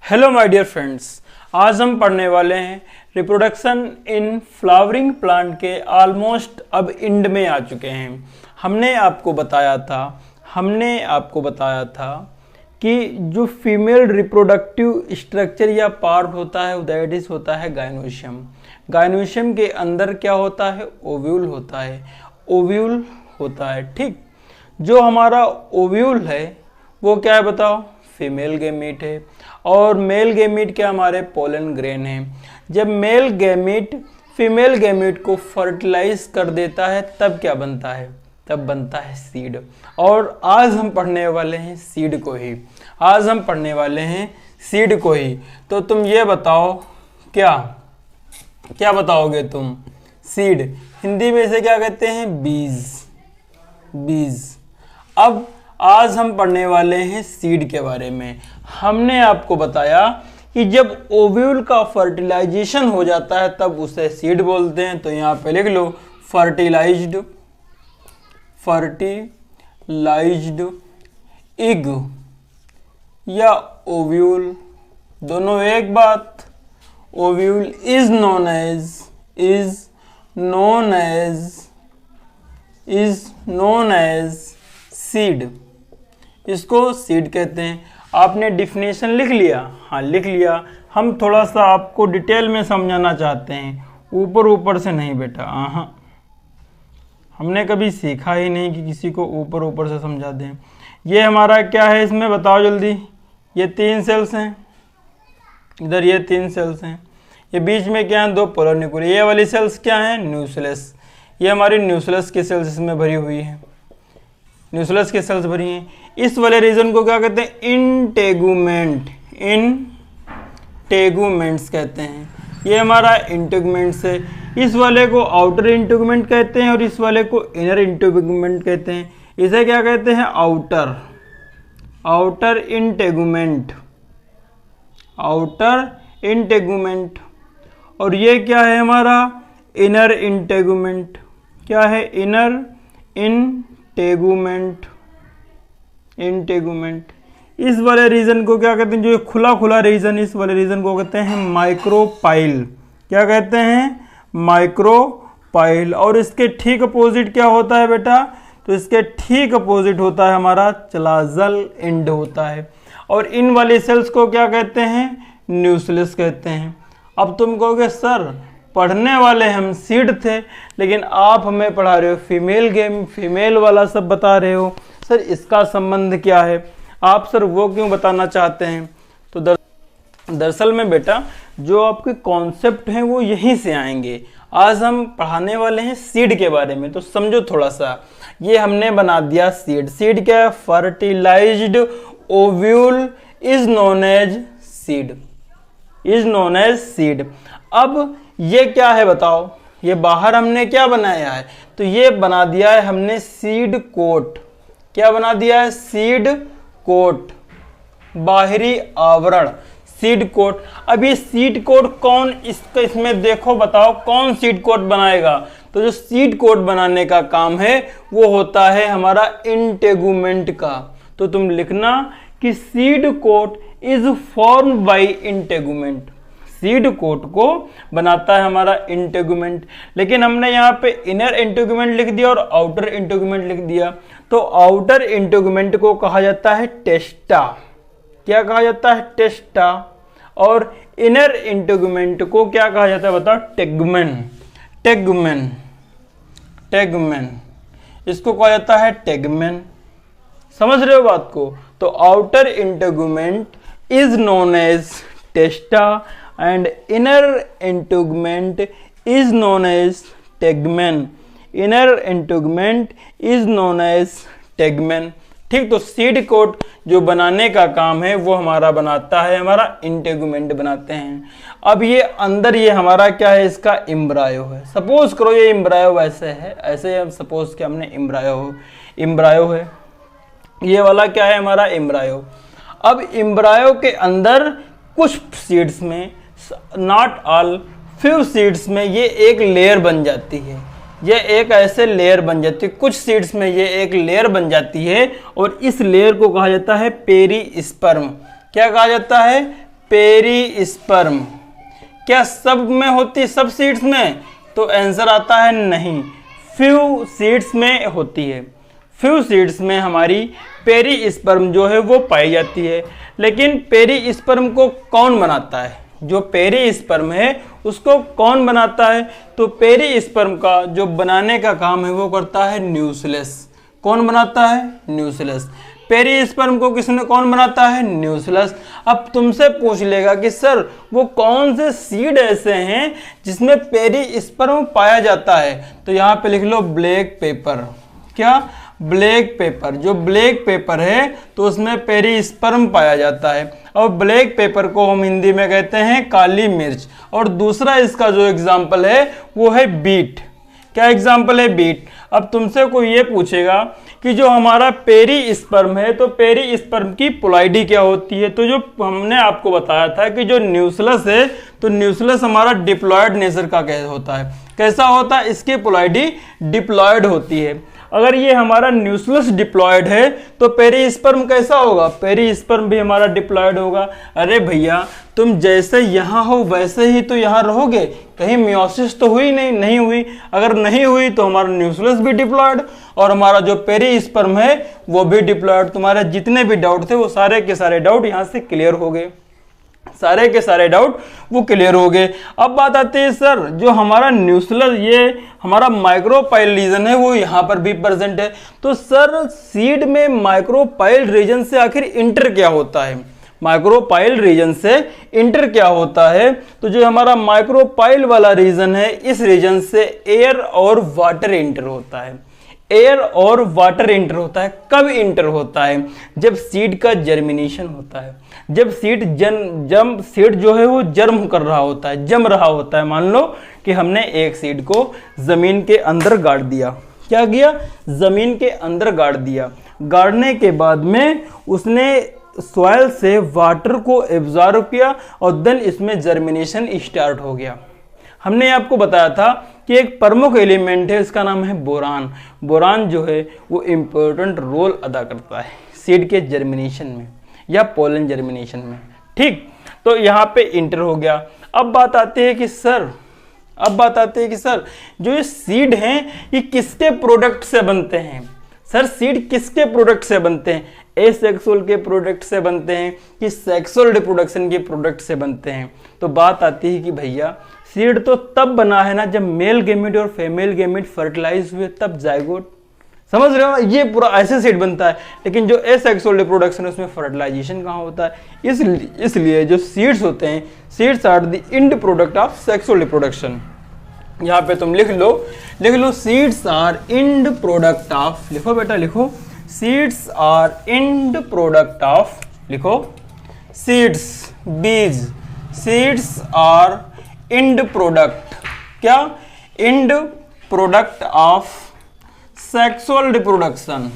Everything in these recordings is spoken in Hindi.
हेलो माय डियर फ्रेंड्स, आज हम पढ़ने वाले हैं रिप्रोडक्शन इन फ्लावरिंग प्लांट के ऑलमोस्ट अब एंड में आ चुके हैं। हमने आपको बताया था कि जो फीमेल रिप्रोडक्टिव स्ट्रक्चर या पार्ट होता है दैट इज होता है गायनोशियम। गायनोशियम के अंदर क्या होता है? ओव्यूल होता है। ठीक, जो हमारा ओव्यूल है वो क्या है बताओ? फीमेल गैमीट है। और मेल गैमीट क्या? हमारे पोलन ग्रेन है। जब मेल गैमीट फीमेल गैमीट को फर्टिलाइज कर देता है तब क्या बनता है? तब बनता है सीड। और आज हम पढ़ने वाले हैं सीड को ही। तो तुम ये बताओ, क्या बताओगे तुम? सीड हिंदी में इसे क्या कहते हैं? बीज। अब आज हम पढ़ने वाले हैं सीड के बारे में। हमने आपको बताया कि जब ओव्यूल का फर्टिलाइजेशन हो जाता है तब उसे सीड बोलते हैं। तो यहाँ पे लिख लो फर्टिलाइज्ड एग या ओव्यूल, दोनों एक बात। Ovule is known as seed, इसको सीड कहते हैं। आपने डिफिनेशन लिख लिया? हाँ लिख लिया। हम थोड़ा सा आपको डिटेल में समझाना चाहते हैं, ऊपर से नहीं बेटा। हाँ, हमने कभी सीखा ही नहीं कि किसी को ऊपर से समझा दें। ये हमारा क्या है इसमें बताओ जल्दी? ये 3 सेल्स हैं, इधर ये 3 सेल्स हैं, ये बीच में क्या है? 2 पोलर न्यूक्लियस। ये वाली सेल्स क्या हैं? न्यूक्लियस। ये हमारी न्यूक्लियस की सेल्स इसमें भरी हुई है, न्यूक्लियस की सेल्स भरी हैं। इस वाले रीजन को क्या कहते हैं? इंटेगुमेंट्स कहते हैं। ये हमारा इंटेगुमेंट्स है। इस वाले को आउटर इंटेगुमेंट कहते हैं और इस वाले को इनर इंटेगुमेंट कहते हैं। इसे क्या कहते हैं? Outer integument. और ये क्या है हमारा? Inner integument. क्या है? Inner integument. इस वाले रीजन को क्या कहते हैं? जो खुला रीजन, इस वाले रीजन को कहते हैं माइक्रोपाइल। क्या कहते हैं? माइक्रोपाइल। और इसके ठीक अपोजिट क्या होता है बेटा? तो इसके ठीक अपोजिट होता है हमारा चलाजल एंड होता है। और इन वाली सेल्स को क्या कहते हैं? न्यूक्लियस कहते हैं। अब तुम कहोगे सर पढ़ने वाले हम सीड थे लेकिन आप हमें पढ़ा रहे हो फीमेल वाला सब बता रहे हो, सर इसका संबंध क्या है? आप सर वो क्यों बताना चाहते हैं? तो दरअसल में बेटा जो आपके कॉन्सेप्ट हैं वो यहीं से आएंगे। आज हम पढ़ाने वाले हैं सीड के बारे में, तो समझो थोड़ा सा। ये हमने बना दिया सीड क्या है? Fertilised ovule is known as seed. अब ये क्या है बताओ? ये बाहर हमने क्या बनाया है? तो ये बना दिया है हमने सीड कोट। क्या बना दिया है? सीड कोट, बाहरी आवरण, सीड कोट। अब ये सीड कोट कौन इसमें देखो बताओ कौन सीड कोट बनाएगा? तो जो सीड कोट बनाने का काम है वो होता है हमारा इंटेगुमेंट का। तो तुम लिखना कि seed coat is formed by integument. Seed coat को बनाता है हमारा इंटेगुमेंट। लेकिन हमने यहाँ पे इनर इंटेगुमेंट लिख दिया और आउटर इंटेगुमेंट लिख दिया। तो आउटर इंटेगुमेंट को कहा जाता है टेस्टा। क्या कहा जाता है? टेस्टा। और इनर इंटेगुमेंट को क्या कहा जाता है बताओ? टेगमेन। इसको कहा जाता है टेगमेन। समझ रहे हो बात को? तो outer integument is known as testa and inner integument is known as tegmen। ठीक, तो सीड कोट जो बनाने का काम है वो हमारा बनाता है हमारा इंटेगुमेंट बनाते हैं। अब ये अंदर ये हमारा क्या है? इसका एम्ब्रायो है। सपोज करो ये एम्ब्रायो ऐसे हम सपोज कि हमने एम्ब्रायो है। ये वाला क्या है? हमारा एम्ब्रायो। अब एम्ब्रायो के अंदर कुछ सीड्स में, नॉट ऑल, फ्यू सीड्स में ये एक लेयर बन जाती है। ये एक ऐसे लेयर बन जाती है, कुछ सीड्स में ये एक लेयर बन जाती है और इस लेयर को कहा जाता है पेरीस्पर्म। क्या कहा जाता है? पेरिस्पर्म क्या सब में होती, सब सीड्स में? तो आंसर आता है नहीं, फ्यू सीड्स में होती है। फ्यू सीड्स में हमारी पेरिस्पर्म जो है वो पाई जाती है। लेकिन पेरिस्पर्म को कौन बनाता है? जो पेरिस्पर्म है उसको कौन बनाता है? तो पेरिस्पर्म का जो बनाने का काम है वो करता है न्यूक्लियस। कौन बनाता है? न्यूक्लियस। पेरिस्पर्म को किसने कौन बनाता है? न्यूक्लियस। अब तुमसे पूछ लेगा कि सर वो कौन से सीड ऐसे हैं जिसमें पेरिस्पर्म पाया जाता है? तो यहाँ पे लिख लो ब्लैक पेपर। क्या? Black pepper. जो ब्लैक पेपर है तो उसमें पेरिस्पर्म पाया जाता है। और ब्लैक पेपर को हम हिंदी में कहते हैं काली मिर्च। और दूसरा इसका जो एग्जाम्पल है वो है बीट। क्या एग्जाम्पल है? बीट। अब तुमसे कोई ये पूछेगा कि जो हमारा पेरिस्पर्म है तो पेरिस्पर्म की पोलाइडी क्या होती है? तो जो हमने आपको बताया था कि जो न्यूक्लियस है तो न्यूक्लियस हमारा डिप्लॉयड नेचर का कैसे होता है? कैसा होता है? इसकी पोलाइडी डिप्लॉयड होती है। अगर ये हमारा न्यूक्लियस डिप्लॉयड है तो पेरिस्पर्म कैसा होगा? पेरिस्पर्म भी हमारा डिप्लॉयड होगा। अरे भैया तुम जैसे यहाँ हो वैसे ही तो यहाँ रहोगे, कहीं मियोसिस तो हुई नहीं? नहीं हुई। अगर नहीं हुई तो हमारा न्यूक्लियस भी डिप्लॉयड और हमारा जो पेरिस्पर्म है वो भी डिप्लॉयड। तुम्हारे जितने भी डाउट थे वो सारे के सारे डाउट यहाँ से क्लियर हो गए। सारे के सारे डाउट वो क्लियर हो गए। अब बात आती है सर जो हमारा न्यूक्लियस ये हमारा माइक्रोपाइल रीजन है वो यहाँ पर भी प्रेजेंट है। तो सर सीड में माइक्रोपाइल रीजन से आखिर इंटर क्या होता है? माइक्रोपाइल रीजन से इंटर क्या होता है? तो जो हमारा माइक्रोपाइल वाला रीजन है इस रीजन से एयर और वाटर इंटर होता है। एयर और वाटर इंटर होता है। कब इंटर होता है? जब सीड का जर्मिनेशन होता है। जब सीड जो है वो जर्म कर रहा होता है, जम रहा होता है। मान लो कि हमने एक सीड को जमीन के अंदर गाड़ दिया। क्या किया? जमीन के अंदर गाड़ दिया। गाड़ने के बाद में उसने सॉइल से वाटर को एब्जॉर्ब किया और देन इसमें जर्मिनेशन स्टार्ट हो गया। हमने आपको बताया था कि एक प्रमुख एलिमेंट है, इसका नाम है बोरान। बोरान जो है वो इम्पोर्टेंट रोल अदा करता है सीड के जर्मिनेशन में या पोलन जर्मिनेशन में। ठीक, तो यहाँ पे इंटर हो गया। अब बात आती है कि सर जो ये सीड हैं ये किसके प्रोडक्ट से बनते हैं? सर सीड किसके प्रोडक्ट से बनते हैं? एसेक्सुअल के प्रोडक्ट से बनते हैं कि सेक्सुअल रिप्रोडक्शन के प्रोडक्ट से बनते हैं? तो बात आती है कि भैया सीड तो तब बना है ना जब मेल गेमिट और फीमेल गेमिट फर्टिलाइज हुए, तब जाइगोट। समझ रहे हो? ये पूरा ऐसे सीड बनता है। लेकिन जो एसेक्सुअल रिप्रोडक्शन है उसमें फर्टिलाइजेशन कहाँ होता है? इसलिए जो सीड्स होते हैं, seeds are the end product of sexual reproduction. यहाँ पे तुम लिख लो seeds are end product of, लिखो बेटा लिखो, seeds are end product of, लिखो सीड्स, बीज, सीड्स आर एंड प्रोडक्ट, क्या? End product of sexual reproduction.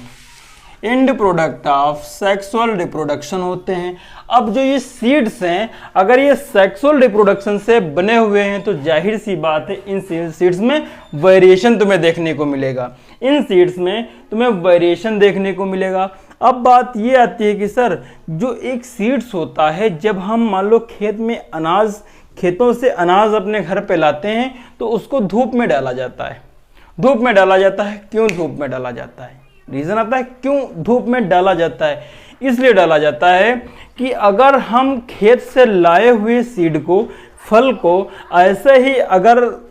End product of sexual reproduction होते हैं। अब जो ये सीड्स हैं अगर ये सेक्सुअल रिप्रोडक्शन से बने हुए हैं तो जाहिर सी बात है इन सीड्स में वेरिएशन तुम्हें देखने को मिलेगा। इन सीड्स में तुम्हें वेरिएशन देखने को मिलेगा। अब बात ये आती है कि सर जो एक सीड्स होता है, जब हम मान लो खेतों से अनाज अपने घर पे लाते हैं तो उसको धूप में डाला जाता है। धूप में डाला जाता है। क्यों धूप में डाला जाता है? रीजन आता है क्यों धूप में डाला जाता है। इसलिए डाला जाता है कि अगर हम खेत से लाए हुए सीड को, फल को ऐसे ही अगर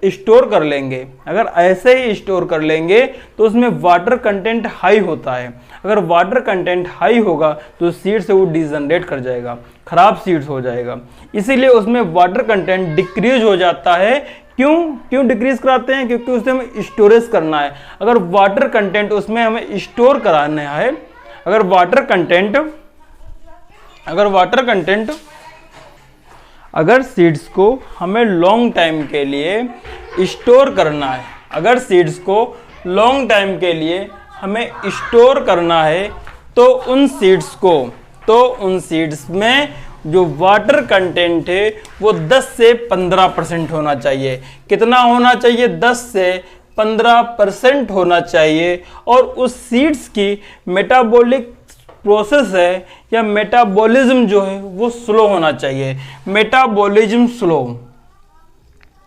स्टोर कर लेंगे, तो उसमें वाटर कंटेंट हाई होता है। अगर वाटर कंटेंट हाई होगा तो सीड से वो डिजनरेट कर जाएगा, खराब सीड्स हो जाएगा। इसीलिए उसमें वाटर कंटेंट डिक्रीज हो जाता है। क्यों डिक्रीज कराते हैं? क्योंकि उसे हमें स्टोरेज करना है। अगर वाटर कंटेंट उसमें हमें स्टोर कराना है, अगर सीड्स को हमें लॉन्ग टाइम के लिए स्टोर करना है, अगर सीड्स को लॉन्ग टाइम के लिए हमें स्टोर करना है तो उन सीड्स में जो वाटर कंटेंट है वो 10 से 15% होना चाहिए। कितना होना चाहिए? 10 से 15% होना चाहिए। और उस सीड्स की मेटाबॉलिक प्रोसेस है या मेटाबॉलिज्म जो है वो स्लो होना चाहिए। Metabolism slow,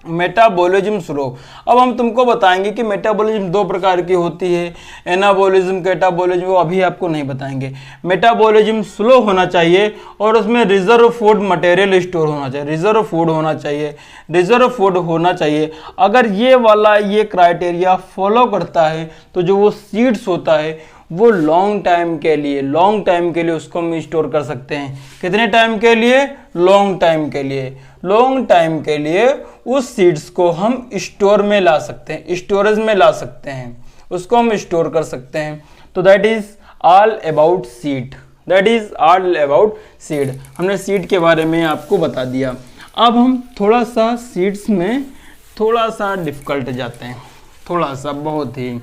metabolism slow. अब हम तुमको बताएंगे कि मेटाबॉलिज्म दो प्रकार की होती है, एनाबॉलिज्म, कैटाबॉलिज्म, वो अभी आपको नहीं बताएंगे। मेटाबॉलिज्म स्लो होना चाहिए और उसमें रिजर्व फूड मटेरियल स्टोर होना चाहिए, रिजर्व फूड होना चाहिए, रिजर्व फूड होना चाहिए। अगर ये वाला ये क्राइटेरिया फॉलो करता है तो जो वो सीड्स होता है वो लॉन्ग टाइम के लिए उसको हम स्टोर कर सकते हैं। कितने टाइम के लिए? लॉन्ग टाइम के लिए। लॉन्ग टाइम के लिए उस सीड्स को हम स्टोर में ला सकते हैं, स्टोरेज में ला सकते हैं, उसको हम स्टोर कर सकते हैं। तो that is all about seed, that is all about seed. हमने सीड के बारे में आपको बता दिया। अब हम थोड़ा सा सीड्स में थोड़ा सा डिफिकल्ट जाते हैं, थोड़ा सा बहुत ही,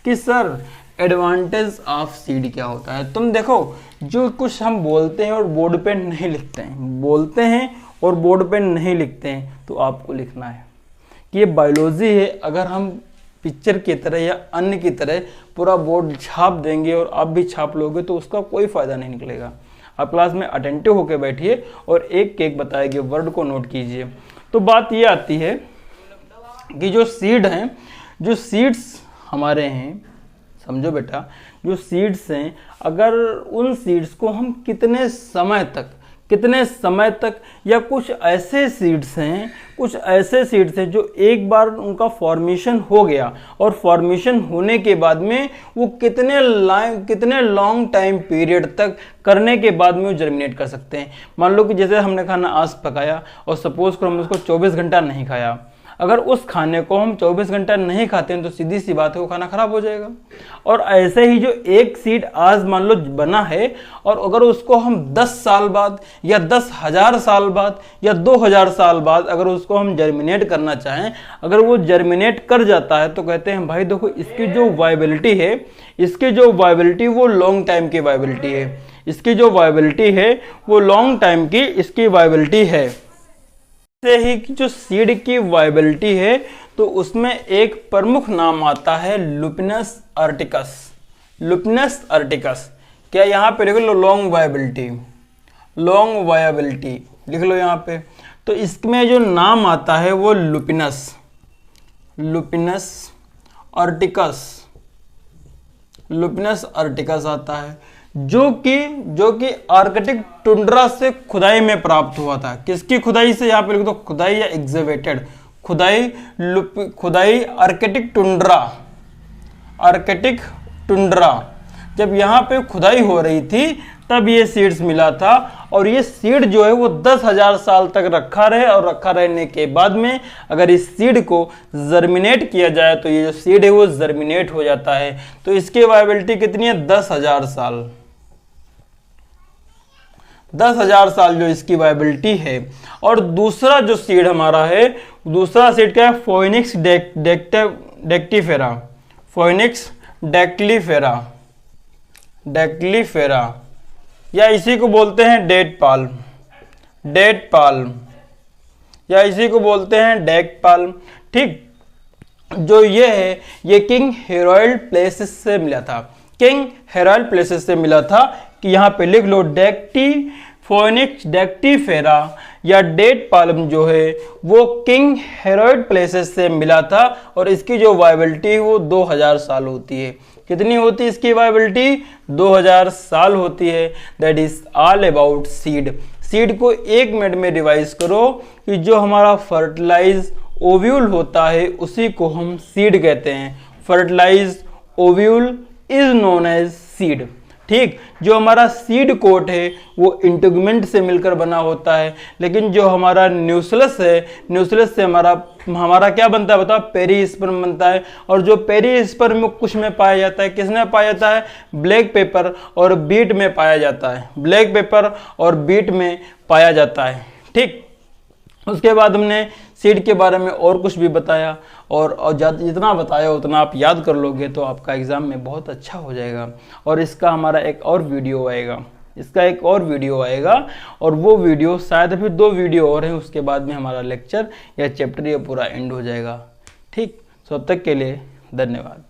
कि सर एडवांटेज ऑफ सीड क्या होता है। तुम देखो, जो कुछ हम बोलते हैं और बोर्ड पे नहीं लिखते हैं, बोलते हैं और बोर्ड पे नहीं लिखते हैं, तो आपको लिखना है कि ये बायोलॉजी है। अगर हम पिक्चर की तरह या अन्य की तरह पूरा बोर्ड छाप देंगे और आप भी छाप लोगे तो उसका कोई फ़ायदा नहीं निकलेगा। आप क्लास में अटेंटिव होकर बैठिए और एक एक बताएंगे, वर्ड को नोट कीजिए। तो बात ये आती है कि जो सीड हैं, जो सीड्स हमारे हैं, समझो बेटा, जो सीड्स हैं, अगर उन सीड्स को हम कितने समय तक या कुछ ऐसे सीड्स हैं जो एक बार उनका फॉर्मेशन हो गया और फॉर्मेशन होने के बाद में वो कितने लॉन्ग टाइम पीरियड तक करने के बाद में वो जर्मिनेट कर सकते हैं। मान लो कि जैसे हमने खाना आज पकाया और सपोज करो हमने उसको 24 घंटा नहीं खाया। अगर उस खाने को हम 24 घंटा नहीं खाते हैं तो सीधी सी बात है वो खाना खराब हो जाएगा। और ऐसे ही जो एक सीड आज मान लो बना है और अगर उसको हम 10 साल बाद या 10,000 साल बाद या 2,000 साल बाद अगर उसको हम जर्मिनेट करना चाहें, अगर वो जर्मिनेट कर जाता है तो कहते हैं भाई देखो इसकी जो वायबिलिटी है, इसकी जो वायबिलिटी वो लॉन्ग टाइम की वायबिलिटी है, इसकी जो वायबिलिटी है वो लॉन्ग टाइम की इसकी वायबिलिटी है। से ही जो सीड की वायबिलिटी है तो उसमें एक प्रमुख नाम आता है लुपिनस आर्टिकस। लुपिनस आर्टिकस, क्या यहाँ पे लिख लो लॉन्ग वायबिलिटी, लॉन्ग वायबिलिटी लिख लो यहाँ पे। तो इसमें जो नाम आता है वो lupinus, lupinus arcticus, lupinus arcticus आता है, जो कि आर्कटिक टुंड्रा से खुदाई में प्राप्त हुआ था। किसकी खुदाई से? यहाँ पे लिख दो खुदाई या एग्जीवेटेड खुदाई आर्कटिक टुंड्रा, आर्कटिक टुंड्रा। जब यहाँ पे खुदाई हो रही थी तब ये सीड्स मिला था और ये सीड जो है वो 10,000 साल तक रखा रहे और रखा रहने के बाद में अगर इस सीड को जर्मिनेट किया जाए तो ये जो सीड है वो जर्मिनेट हो जाता है। तो इसकी वायबिलिटी कितनी है? 10,000 साल, 10,000 साल जो इसकी वायबिलिटी है। और दूसरा जो सीड हमारा है, दूसरा सीड क्या है? फोइनिक्स डेक्टिफेरा, फोइनिक्स डेक्टिफेरा, डेक्टिफेरा, या इसी को बोलते हैं डेट पाल्म, डेट पाल्म, या इसी को बोलते हैं डेट पाल्म। ठीक, जो ये है ये किंग हेरोल्ड प्लेसेस से मिला था, किंग हेरोल्ड प्लेसेस से मिला था। कि यहाँ पे लिख लो फोइनिक्स डेक्टिफेरा या डेट पाल्म जो है वो किंग हेरोल्ड प्लेसेस से मिला था और इसकी जो वायबिलिटी वो 2,000 साल होती है। कितनी होती है इसकी वायबिलिटी? 2,000 साल होती है। That is all about seed. Seed को 1 मिनट में रिवाइज करो कि जो हमारा फर्टिलाइज ओव्यूल होता है उसी को हम सीड कहते हैं। Fertilise ovule is known as seed. ठीक, जो हमारा सीड कोट है वो इंटीगुमेंट से मिलकर बना होता है, लेकिन जो हमारा न्यूक्लियस है, न्यूक्लियस से हमारा क्या बनता है बताओ? पेरिस्पर्म बनता है। और जो पेरिस्पर्म कुछ में पाया जाता है, किसमें पाया जाता है? ब्लैक पेपर और बीट में पाया जाता है, ब्लैक पेपर और बीट में पाया जाता है। ठीक, उसके बाद हमने सीड के बारे में और कुछ भी बताया और जितना बताया उतना आप याद कर लोगे तो आपका एग्ज़ाम में बहुत अच्छा हो जाएगा। और इसका हमारा एक और वीडियो आएगा, इसका एक और वीडियो आएगा और वो वीडियो शायद फिर 2 वीडियो और हैं, उसके बाद में हमारा लेक्चर या चैप्टर ये पूरा एंड हो जाएगा। ठीक, तो अब तक के लिए धन्यवाद।